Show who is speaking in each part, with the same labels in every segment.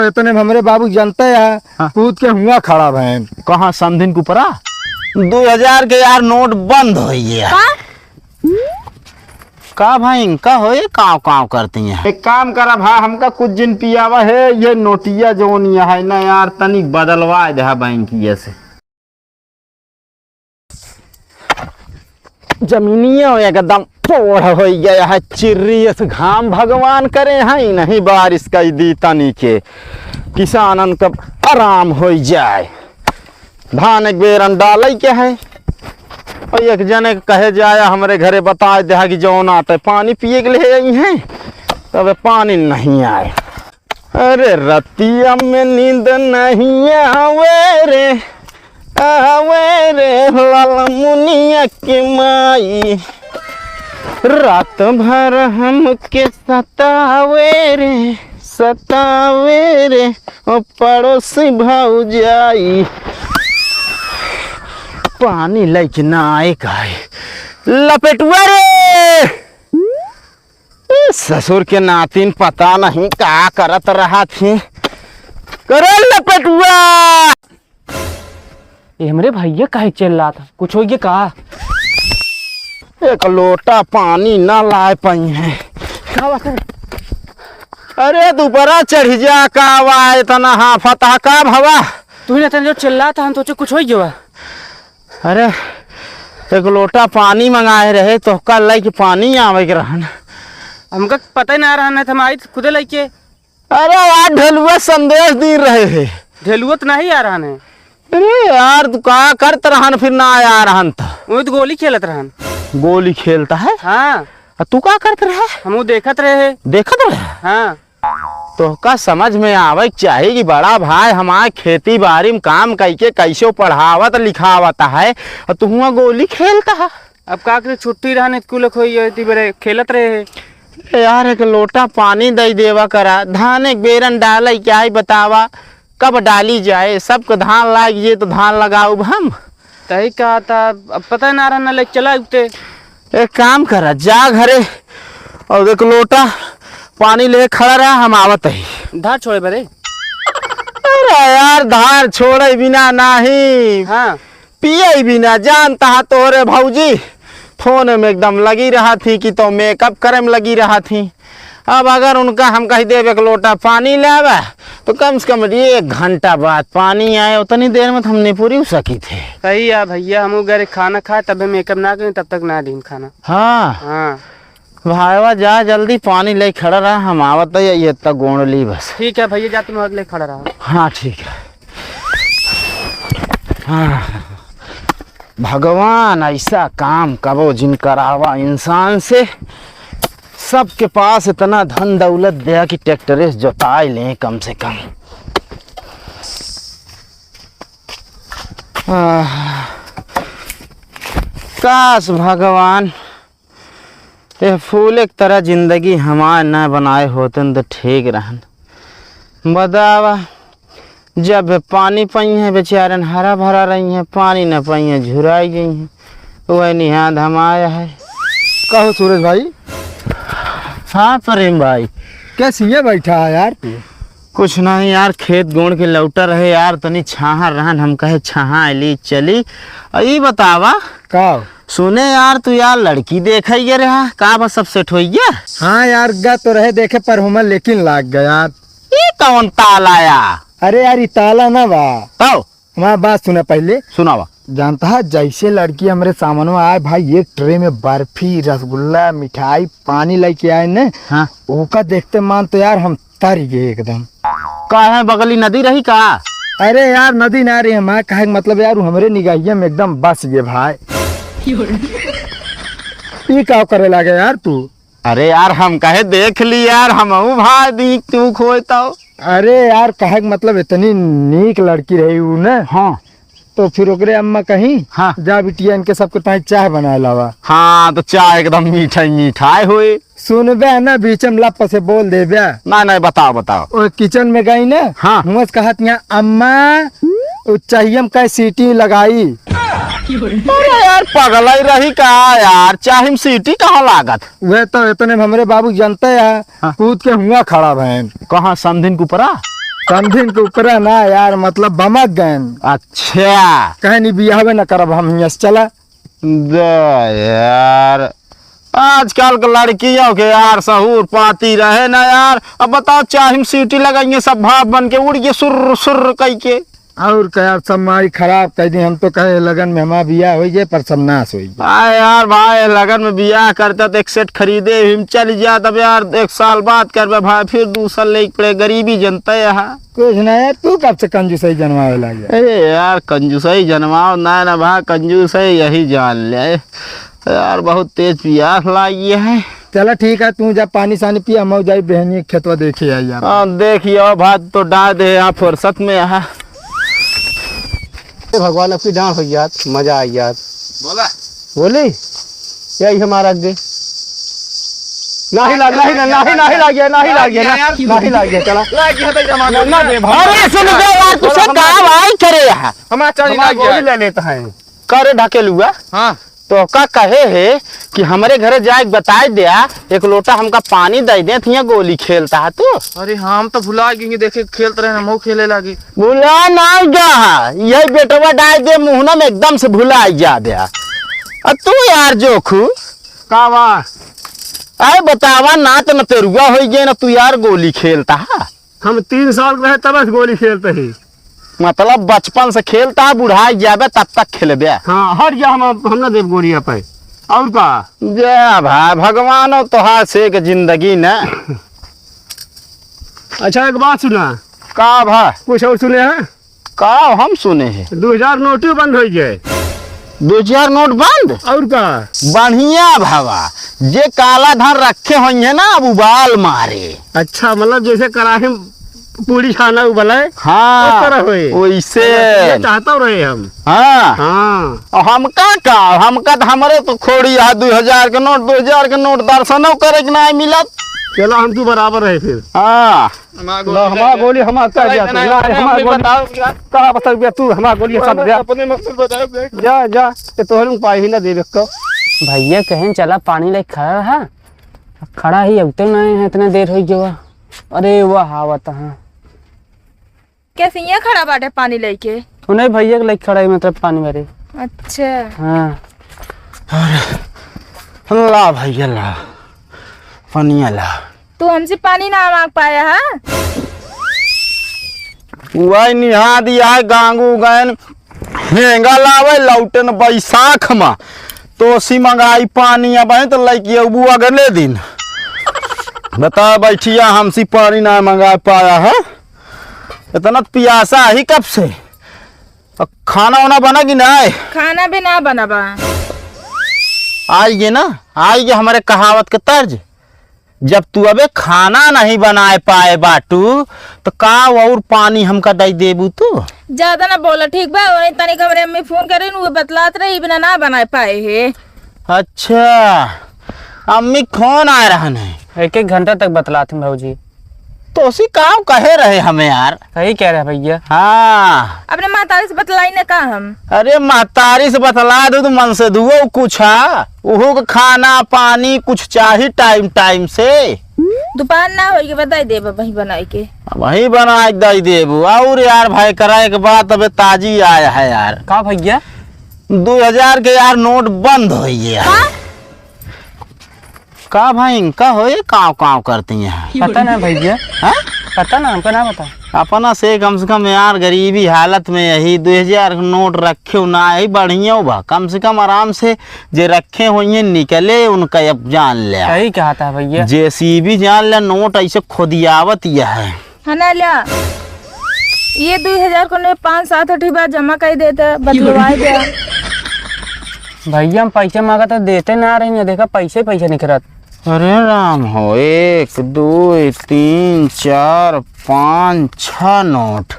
Speaker 1: इतने हमारे बाबू जानते हैं।
Speaker 2: हाँ।
Speaker 1: कूद के हुआ खड़ा बहन।
Speaker 2: कहाँ समधिन को परा 2000 के यार नोट बंद हो गया का भाई इनका हो ये काव काव करती हैं।
Speaker 1: एक काम करा भाई, हमका कुछ दिन पियावा है ये नोटिया जो नहीं है ना यार, तनिक बदलवा दे बैंकिया से।
Speaker 2: जमीनिया एकदम पोड़ हो गया है, चिर्रियस घाम भगवान करे है नहीं बारिश का दी तनी के किसानन का आराम हो जाए। धान एक बेरन डाल के है और एक जने कहे जाए हमारे घरे बता दे कि जौन आते पानी पिए के लिए आई हैं तब पानी नहीं आए। अरे रतिया में नींद नहीं आवे रे लाल मुनिया के माई, रात भर हमके सतावे रे ओ पड़ोसी भौजाई। पानी लेके ना आए काहे लपेटुआ रे। ससुर के नातिन पता नहीं क्या करत रहा थी। करे लपेटुआ।
Speaker 3: ये हमारे भैया काहे चल रहा था, कुछ हो गया कहा?
Speaker 2: एक लोटा पानी ना ला पाई है। अरे दोपहरा चढ़ जा का आवाज इतना हाफता का भवा।
Speaker 3: तू ही ना जो चल रहा था, हम सोचे कुछ हो गया।
Speaker 2: अरे एक लोटा पानी मंगाए रहे तो कल लाइक पानी आवे के रहन।
Speaker 3: हमका पता ही ना रहा ना, हम आई खुद लेके।
Speaker 2: अरे यार ढलुआ संदेश दी रहे है।
Speaker 3: ढेलुआ तो नहीं आ रहा है।
Speaker 2: अरे यार तू का करत रहन फिर ना आ रहन था।
Speaker 3: वो तो गोली खेलत रहन।
Speaker 2: गोली खेलता है?
Speaker 3: हाँ।
Speaker 2: तू का करत रहे?
Speaker 3: हम देखत रहे।
Speaker 2: देखत रहे?
Speaker 3: हाँ।
Speaker 2: तो का समझ में आवे चाहिए कि बड़ा भाई हमारे खेती बाड़ी में काम करके कैसे पढ़ावत लिखावत है और तू हुआ गोली खेलता है।
Speaker 3: अब का करे, छुट्टी रहने स्कूल खोई बड़े खेलत रहे।
Speaker 2: यार एक लोटा पानी दे देवा करा। धान एक बेरन डाल क्या ही बतावा कब डाली जाए। सबको धान लाग जाए तो धान लगाओ हम।
Speaker 3: तही कहा था, अब पता ना रहा ना ले चला उठते।
Speaker 2: एक काम करा जा घरे और एक लोटा पानी ले खड़ा रहा, हम आवत ही।
Speaker 3: धार छोड़े बरे।
Speaker 2: अरे यार धार छोड़े बिना नहीं।
Speaker 3: हाँ।
Speaker 2: पिए बिना जानता है तोरे भौजी फोन में एकदम लगी रहा थी कि तो मेकअप करे में लगी रहा थी। अब अगर उनका हम कह दे एक लोटा पानी लावा तो कम से कम 1 घंटा बाद पानी आए, उतनी देर में तो हमने पूरी हो सकी थे।
Speaker 3: सही है भैया, हम घर खाना खाए तब मेकअप ना करें तब तक ना दिन खाना।
Speaker 2: हाँ
Speaker 3: हाँ
Speaker 2: भाईवा जा जल्दी पानी ले खड़ा रहा, हम आवत है ये तक गोड़ ली बस।
Speaker 3: ठीक है भैया, जा तुम ले खड़ा रहा।
Speaker 2: हाँ ठीक है। हाँ भगवान ऐसा काम कबो जिन करावा इंसान से। सबके पास इतना धन दौलत दिया कि ट्रैक्टर जोता लें कम से कम। काश भगवान ये फूल एक तरह जिंदगी हमारे न बनाए होते तो ठीक रहन। बतावा जब पानी पाई है बेचारन हरा भरा रही है, पानी न पाई है झुराई गई है। वह निहाद हम आया है।
Speaker 1: कहो सूरज भाई।
Speaker 2: हाँ प्रेम भाई
Speaker 1: कैसी है बैठा है यार तू?
Speaker 2: कुछ नहीं यार, खेत गोड़ के लौटा रहे यार, तनी छाहा रहन, हम कहे छाहा अली चली। अई बतावा
Speaker 1: का
Speaker 2: सुने यार तू यार लड़की देखा ही रहा का बस सब सेट हो गया?
Speaker 1: हाँ यार गा तो रहे देखे पर हम लेकिन लाग गया।
Speaker 2: ये कौन ताला आया?
Speaker 1: अरे यार ताला ना बा।
Speaker 2: तो
Speaker 1: हमारा बात सुना पहले।
Speaker 2: सुनावा।
Speaker 1: जानता है जैसे लड़की हमारे सामने आए भाई, एक ट्रे में बर्फी रसगुल्ला मिठाई पानी लेके आए न।
Speaker 2: हाँ
Speaker 1: ओका देखते मान तो यार हम तर गए एकदम।
Speaker 2: का है बगली नदी रही का?
Speaker 1: अरे यार नदी ना रही हमारे कहे मतलब यार हमारे निगाहिया में एकदम बस गए भाई। ये क्या करे लगे यार तू?
Speaker 2: अरे यार हम कहे देख ली यार, हम भाई दी तू खोता।
Speaker 1: अरे यार कहे मतलब इतनी नीक लड़की रही वो न।
Speaker 2: हाँ
Speaker 1: तो फिर ओकरे अम्मा कहीं
Speaker 2: हाँ
Speaker 1: जा बिटिया इनके सबके ताई चाय बनाए लावा।
Speaker 2: हाँ तो चाय एकदम मीठाई मीठाई हुई।
Speaker 1: सुनबे ना बीचम लप से बोल दे बे।
Speaker 2: ना नहीं बताओ बताओ।
Speaker 1: ओ किचन में गई ना।
Speaker 2: हाँ
Speaker 1: मुझे कहत यहाँ अम्मा चाहिए कै सीटी लगाई।
Speaker 2: अरे यार पगलाई रही का यार, चाहे सीटी कहाँ लागत?
Speaker 1: वह तो इतने हमारे बाबू जानते हैं।
Speaker 2: हाँ।
Speaker 1: कूद के हुआ खड़ा बहन।
Speaker 2: कहाँ समधिन को परा
Speaker 1: समझिन के ऊपर ना यार, मतलब बमक गए।
Speaker 2: अच्छा
Speaker 1: कहे नहीं बियाहवे न करब हम, यहाँ से चला।
Speaker 2: यार आजकल के लड़कियों के यार सहूर पाती रहे ना यार। अब बताओ, चाहे सीटी लगाएंगे सब भाप बन के उड़ के सुर सुर कह के।
Speaker 1: और क्या यार, सब मारी खराब कह दी। हम तो कहे लगन में हमारा बियाह हो जाए, पर सब नाश हो जाए।
Speaker 2: यार भाई लगन में बियाह करता तो एक सेट खरीदे हिम चल जा, तब यार 1 साल बाद कर भाई, फिर दूसरा ले पड़े। गरीबी जनता है यहाँ
Speaker 1: कुछ ना यार, तू कब से कंजूसई जनवावे लग गया?
Speaker 2: अरे यार कंजूसई जनवाओ ना भाई, कंजूसई यही जान ले यार। बहुत तेज प्यास लागी है।
Speaker 1: चला ठीक है, तू जा पानी सानी पिया, मैं जाई बहनी खेतवा देखे आई यार।
Speaker 2: हाँ देखियो भात तो डाल दे यहाँ फुर्सत में यहाँ।
Speaker 3: भगवान आपकी डांट हो जात, मजा आ जात।
Speaker 2: बोला
Speaker 3: बोले यही हमारा आगे नहीं लग गया, चला
Speaker 2: अरे सुन बे यार, तुझसे काम आई करे यहाँ।
Speaker 3: हमारा गोली ले लेता है।
Speaker 2: करे ढकेलुआ।
Speaker 3: हाँ
Speaker 2: तो का कहे है कि हमारे घरे जाए बताए दिया, एक लोटा हमका पानी दे दे, थिया गोली खेलता है तू।
Speaker 3: अरे हाँ, हम तो भुला गए, देखे खेलते रहे, हम खेले लगी।
Speaker 2: भुला ना जा, यही बेटवा डाल दे मुहना में एकदम से भुला जा दे। अब तू यार जोखू
Speaker 3: का बा
Speaker 2: अरे बतावा ना, तो न तेरुआ हो गए ना तू यार गोली खेलता है।
Speaker 3: हम 3 साल के रहे तब से गोली खेलते ही।
Speaker 2: मतलब बचपन से खेलता है, बुढ़ाई जाबे तब तक खेलबे।
Speaker 3: हाँ हट जा, हम ना देव गोली पे और का।
Speaker 2: जय भाई भगवान तोहार से के जिंदगी न।
Speaker 3: अच्छा एक बात सुना,
Speaker 2: का भाई
Speaker 3: कुछ और सुने हैं?
Speaker 2: का हम सुने हैं
Speaker 3: 2000 नोट बंद हो गए।
Speaker 2: 2000 नोट बंद
Speaker 3: और का
Speaker 2: बढ़िया भावा, जे काला धन रखे होंगे ना अब उबाल मारे।
Speaker 3: अच्छा, मतलब जैसे कराही पूरी खाना उबले
Speaker 2: हाँ
Speaker 3: उस तरह होए।
Speaker 2: वैसे
Speaker 3: चाहता रहे हम।
Speaker 2: हाँ
Speaker 3: हाँ
Speaker 2: और हमका तो हमारे तो खोड़ी है 2000 के नोट, 2000 के नोट दर्शनों करे के नहीं मिलत।
Speaker 3: चलो हम तू बराबर रहे फिर।
Speaker 2: हाँ
Speaker 3: हमारा गोली हमारा कहा बता गया तू, हमारा गोली सब जा जा तो पाई ही ना दे को।
Speaker 4: भैया कहें चला पानी लेके खड़ा है, खड़ा ही अब तो नहीं है, इतना देर हो गया। अरे वाह आवत है
Speaker 5: कैसे यहाँ खड़ा बाटे पानी लेके?
Speaker 4: नहीं भैया के लेके खड़ा है, मतलब पानी मेरे।
Speaker 5: अच्छा
Speaker 4: हाँ
Speaker 2: ला भैया ला पनिया ला।
Speaker 5: तू हमसे पानी ना मांग पाया है?
Speaker 2: वही निहा दिया है गांगू गैन हेंगा लावे लौटन बैसाख में तो सी मंगाई पानी अब तो लैकी अबू अगले दिन बता बैठिया हमसी पानी ना मंगा पाया है। इतना प्यासा ही कब से। खाना वाना बना कि नहीं?
Speaker 5: खाना भी ना बना बा।
Speaker 2: आइए ना, आइए हमारे कहावत के तर्ज। जब तू अबे खाना नहीं बनाए पाए बाटू तो का और पानी हमका दे देबू तू?
Speaker 5: ज्यादा ना बोला ठीक बा। वही तनी कमरे में फोन करे वो बतलात रही बिना ना बना पाए है।
Speaker 2: अच्छा अम्मी कौन आ रहा है?
Speaker 4: 1-1 घंटा तक बतलाते हैं भाजी।
Speaker 2: तो उसी काम कहे रहे हमें यार।
Speaker 4: सही कह रहे हैं भैया।
Speaker 2: हाँ
Speaker 5: अपने माता से बतलाई ना का हम।
Speaker 2: अरे महतारी से बतला दो तो मन से दुओ कुछ है उहो का खाना पानी कुछ चाहिए टाइम टाइम से।
Speaker 5: दोपहर ना हो बताई दे वही बनाई के।
Speaker 2: वही बना दे देबू। और यार भाई कराए के बाद अबे ताजी आया है यार।
Speaker 4: का भैया
Speaker 2: 2000 के यार नोट बंद हो गया। का भाई इनका हो ये काव काव करती हैं?
Speaker 4: पता ना भैया।
Speaker 2: हाँ?
Speaker 4: पता ना हमको ना पता।
Speaker 2: अपना से कम यार गरीबी हालत में यही 2000 नोट रखे ना ही बढ़िया बा। कम से कम आराम से जे रखे हुए निकले उनका अब जान ले।
Speaker 4: सही कहा था भैया।
Speaker 2: जेसीबी जान ले नोट ऐसे खोदियावत यह है।
Speaker 5: ना लिया ये 2000 को 5-7 बार जमा कर देते बदलवाए दिया।
Speaker 4: भैया हम पैसे मांगा तो देते ना रहे, देखा पैसे निकलत।
Speaker 2: अरे राम हो 1 2 3 4 5 6 नोट।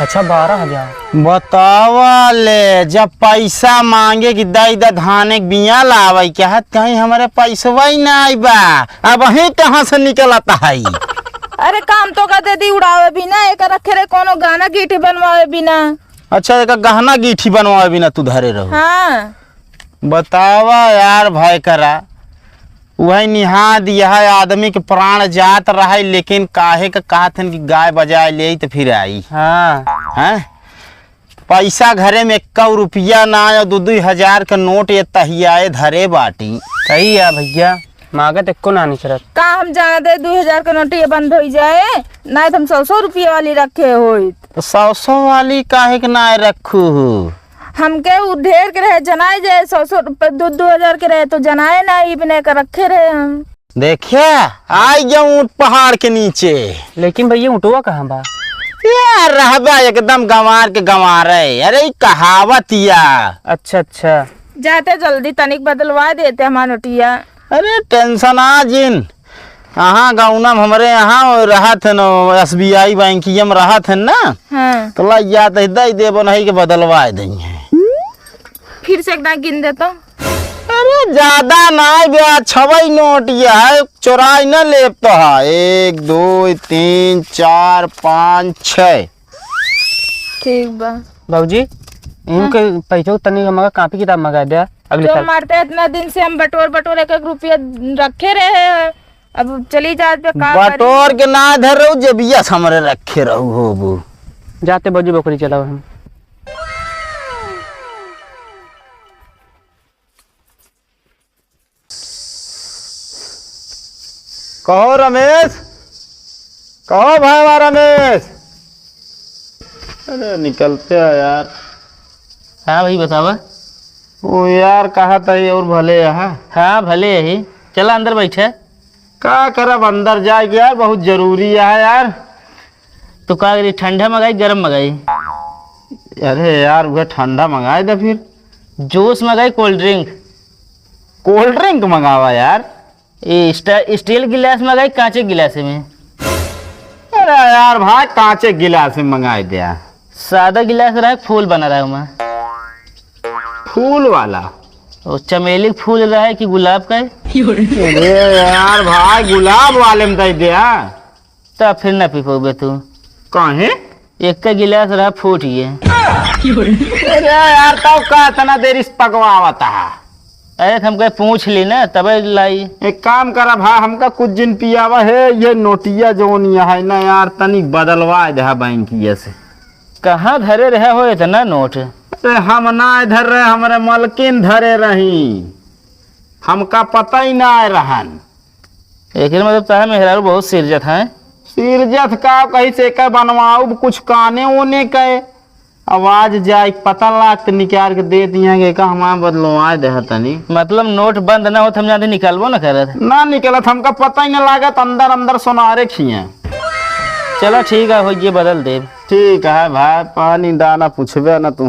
Speaker 4: अच्छा 12,000।
Speaker 2: बतावा ले जब पैसा मांगे कि दाई दा धाने के बिया लावे क्या कहीं हमारे पैसा ही ना आई बा। अब वही कहाँ से निकलता है?
Speaker 5: अरे काम तो का दे दी उड़ावे बिना एक रखे रे कोनो गाना गीठी बनवावे बिना।
Speaker 2: अच्छा एक गहना गीठी बनवावे बिना तू धरे रहो।
Speaker 5: हाँ
Speaker 2: बतावा यार भाई करा वही निहा दिया है आदमी के प्राण जात रहा, लेकिन काहे का कहत हन कि गाय बजाए ले तो फिर आई
Speaker 3: हाँ
Speaker 2: हैं। पैसा घरे में 1 रुपया ना आयो, 2-2 हजार का नोट ये तहियाए धरे बाटी।
Speaker 3: सही है भैया, मांगत एको ना निकलत।
Speaker 5: का हम जाना दे 2000 के नोट ये बंद हो जाए, नहीं तो हम 100 रुपये वाली रखे हो।
Speaker 2: तो 100 वाली काहे के ना रखू?
Speaker 5: हमके उ ढेर के रहे जनाए जाए, 100 रुपये 2-2 हजार के रहे तो जनाए ना इबने का रखे रहे हम।
Speaker 2: देखिए आई जाऊं पहाड़ के नीचे।
Speaker 3: लेकिन भैया ऊँटवा कहाँ बा?
Speaker 2: यार रहबा एकदम गंवार के गंवार है। अरे ई कहावत या।
Speaker 3: अच्छा अच्छा,
Speaker 5: जाते जल्दी तनिक बदलवा देते हमारा नोटिया।
Speaker 2: अरे टेंशन आ जिन अहाँ गाँव हमारे यहाँ रहा थे न, SBI बैंकिया में रहा थे ना,
Speaker 5: हाँ
Speaker 2: तो ला याद है दे देबो नहीं के बदलवा देंगे।
Speaker 5: फिर से एक ना गिन दे तो।
Speaker 2: अरे ज्यादा ना ब्याज 6 नोट ये है, चोराई न ले तो है। 1 2 3 4 5 6।
Speaker 5: ठीक बा
Speaker 3: बाबूजी इनके पैसे तनी हमारा कॉपी किताब मंगा दे अगले
Speaker 5: तो
Speaker 3: साल।
Speaker 5: मारते इतना दिन से हम बटोर 1-1 रुपया रखे रहे हैं, अब चली जात पे का
Speaker 2: बटोर के ना धर रहू, जबिया हमरे रखे रहू हो वो।
Speaker 3: जाते बाबूजी बकरी चलाओ हम।
Speaker 2: कहो रमेश, कहो भाई रमेश। अरे निकलते हैं यार।
Speaker 3: हाँ भाई बतावा।
Speaker 2: वो यार कहा था और भले यहाँ।
Speaker 3: हाँ भले यही, चला अंदर बैठे।
Speaker 2: का करब अंदर जाए यार, बहुत जरूरी है यार।
Speaker 3: तो का करी, ठंडा मंगाई गरम मंगाई?
Speaker 2: अरे यार वह ठंडा मंगाए दे, फिर
Speaker 3: जूस मंगाई कोल्ड ड्रिंक?
Speaker 2: कोल्ड ड्रिंक मंगावा यार।
Speaker 3: स्टील गिलास मंगाई कांचे गिलास में?
Speaker 2: अरे यार भाई कांचे गिलास में मंगाए दिया।
Speaker 3: सादा गिलास रहा है, फूल बना रहा है मैं।
Speaker 2: फूल वाला?
Speaker 3: और चमेली फूल रहा है कि गुलाब का है?
Speaker 2: अरे यार भाई गुलाब वाले में दे दिया।
Speaker 3: तब फिर ना पी पाओगे तू।
Speaker 2: काहे?
Speaker 3: एक का गिलास रहा फूट ये।
Speaker 2: अरे यार तब का इतना देर इस पकवावता है।
Speaker 3: अरे हमको पूछ ली ना तब लाई।
Speaker 2: एक काम करा भाई, हमका कुछ दिन पियावा है, ये नोटिया जो निया है ना यार तनिक बदलवा दे बैंकिया से।
Speaker 3: कहाँ धरे रहे हो इतना नोट?
Speaker 2: अरे हम ना इधर रहे, हमारे मलकिन धरे रही, हमका पता ही ना आए रहन।
Speaker 3: एक मतलब तारा मेहरारू बहुत सिरजत है।
Speaker 2: सिरजत का कहीं से का बनवाऊ कुछ काने ओने के आवाज जाए पता लाग निकाल के दे दिए का हमारा बदलवा दे तनी।
Speaker 3: मतलब नोट बंद ना हो तो हम जाते निकालबो ना करत।
Speaker 2: ना निकलत, हमका पता ही ना लागत, अंदर अंदर सोनारे खिए।
Speaker 3: चलो ठीक है, हो ये बदल दे।
Speaker 2: ठीक है भाई, पानी दाना पूछबे ना तू।